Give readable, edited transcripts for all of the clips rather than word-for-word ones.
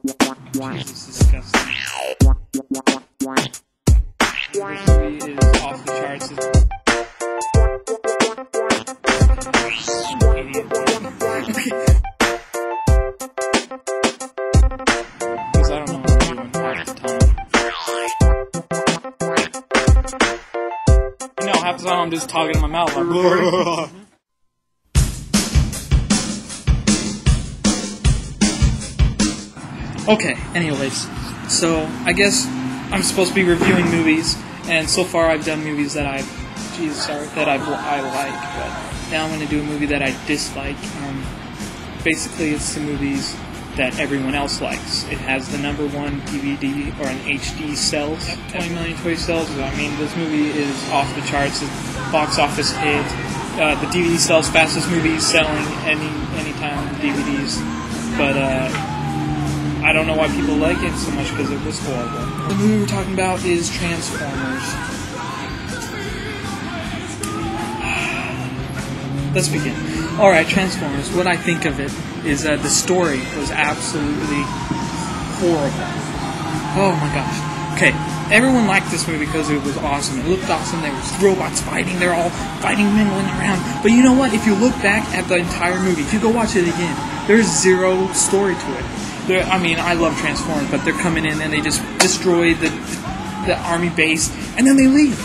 Jesus, disgusting. This movie is off the charts. Idiot. Because I don't know what I'm doing half the time. Half the time I'm just talking in my mouth. Like, okay, anyways, so I guess I'm supposed to be reviewing movies, and so far I've done movies that I like, but now I'm going to do a movie that I dislike. Basically, it's the movies that everyone else likes. It has the number one DVD or an HD sales, 20 million toy sales. I mean, this movie is off the charts. It's box office hit. The DVD sales fastest movies selling anytime on DVDs. But I don't know why people like it so much because it was horrible. The movie we're talking about is Transformers. Let's begin. Alright, Transformers. What I think of it is the story was absolutely horrible. Oh my gosh. Okay, everyone liked this movie because it was awesome. It looked awesome. There was robots fighting. They're all fighting, mingling around. But you know what? If you look back at the entire movie, if you go watch it again, there's zero story to it. I love Transformers, but they're coming in and they just destroy the army base, and then they leave.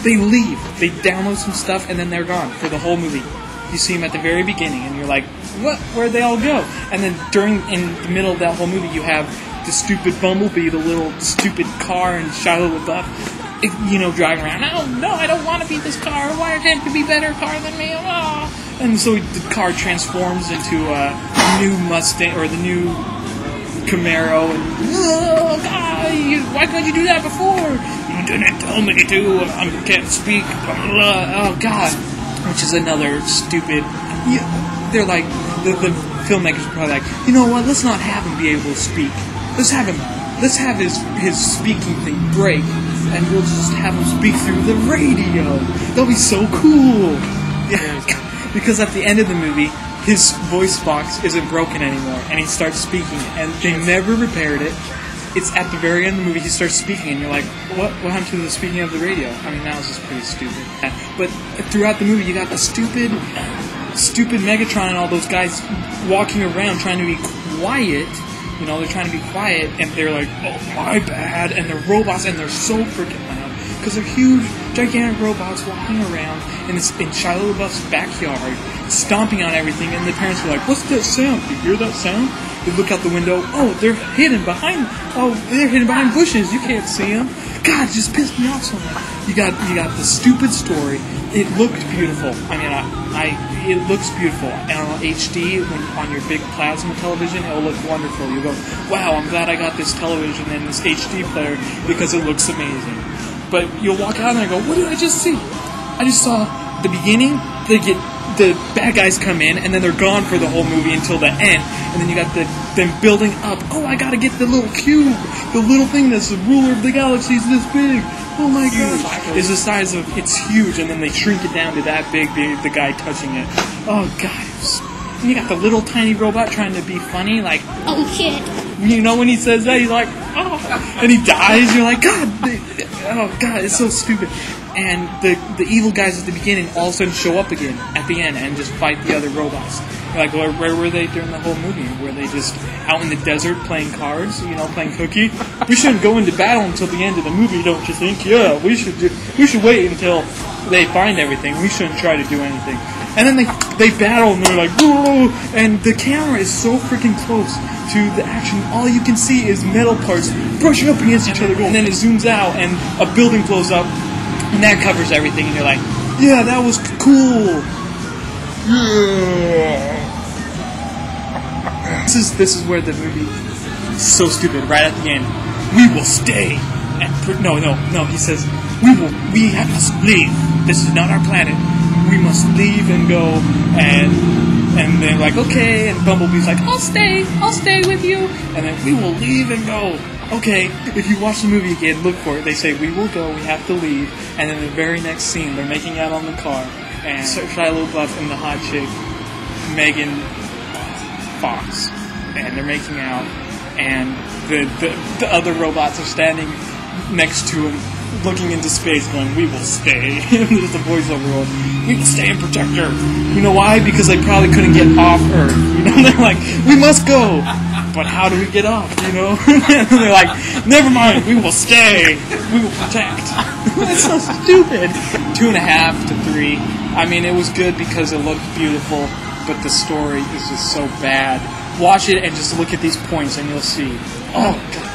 They leave. They download some stuff, and then they're gone for the whole movie. You see them at the very beginning, and you're like, what? Where'd they all go? And then in the middle of that whole movie, you have the stupid Bumblebee, the little stupid car, and Shia LaBeouf, driving around. No, I don't want to be this car. Why can't it be a better car than me? Oh. And so the car transforms into a new Mustang, or the new Camaro, and why couldn't you do that before? You didn't tell me to. I can't speak. Oh God. Which is another stupid. They're like the filmmakers are probably like, you know what? Let's not have him be able to speak. Let's have his speaking thing break, and we'll just have him speak through the radio. That'll be so cool. Yeah, because at the end of the movie, his voice box isn't broken anymore, and he starts speaking, and they never repaired it. It's at the very end of the movie he starts speaking, and you're like, what happened to the speaking of the radio? I mean, that was just pretty stupid. But throughout the movie, you got the stupid Megatron and all those guys walking around trying to be quiet. They're trying to be quiet, and they're like, oh, my bad, and they're robots, and they're so freaking loud, because they're huge, gigantic robots walking around in Shia LaBeouf's backyard, stomping on everything, and the parents were like, what's that sound? You hear that sound? They look out the window, they're hidden behind bushes, you can't see them. God, it just pissed me off so much. You got the stupid story. It looked beautiful. It looks beautiful. And on HD, on your big plasma television, it'll look wonderful. You'll go, wow, I'm glad I got this television and this HD player because it looks amazing. But you'll walk out and go, what did I just see? I just saw the beginning, the bad guys come in, and then they're gone for the whole movie until the end, and then you got them building up. Oh, I gotta get the little cube, the little thing that's the ruler of the galaxy is this big. Oh my gosh, it's the size of, it's huge, and then they shrink it down to that big, the guy touching it. Oh God, and you got the little tiny robot trying to be funny, like, oh shit. When he says that, he's like, oh, and he dies. You're like, God, oh God, it's so stupid. And the evil guys at the beginning all of a sudden show up again at the end and just fight the other robots. You're like, where were they during the whole movie? Were they just out in the desert playing cards, playing hooky? We shouldn't go into battle until the end of the movie, don't you think? Yeah, we should wait until they find everything. We shouldn't try to do anything. And then they battle, and they're like, whoa! And the camera is so freaking close to the action. All you can see is metal parts brushing up against each other. And then it zooms out, and a building blows up, and that covers everything. And you're like, yeah, that was cool. Yeah. This is where the movie is so stupid. Right at the end, we will stay. No. He says, we must leave. This is not our planet. We must leave and go, and they're like, okay, and Bumblebee's like, I'll stay with you, and then we will leave and go. Okay, if you watch the movie again, look for it. They say, we will go, we have to leave, and then the very next scene, they're making out on the car, and Shia LaBeouf and the hot chick, Megan Fox, and they're making out, and the other robots are standing next to him, looking into space, going, "We will stay." There's the voiceover going, "We will stay and protect Earth." You know why? Because they probably couldn't get off Earth. You know, they're like, "We must go, but how do we get off?" You know, and they're like, "Never mind, we will stay. We will protect." That's so stupid. 2.5 to 3. I mean, it was good because it looked beautiful, but the story is just so bad. Watch it and just look at these points, and you'll see. Oh God.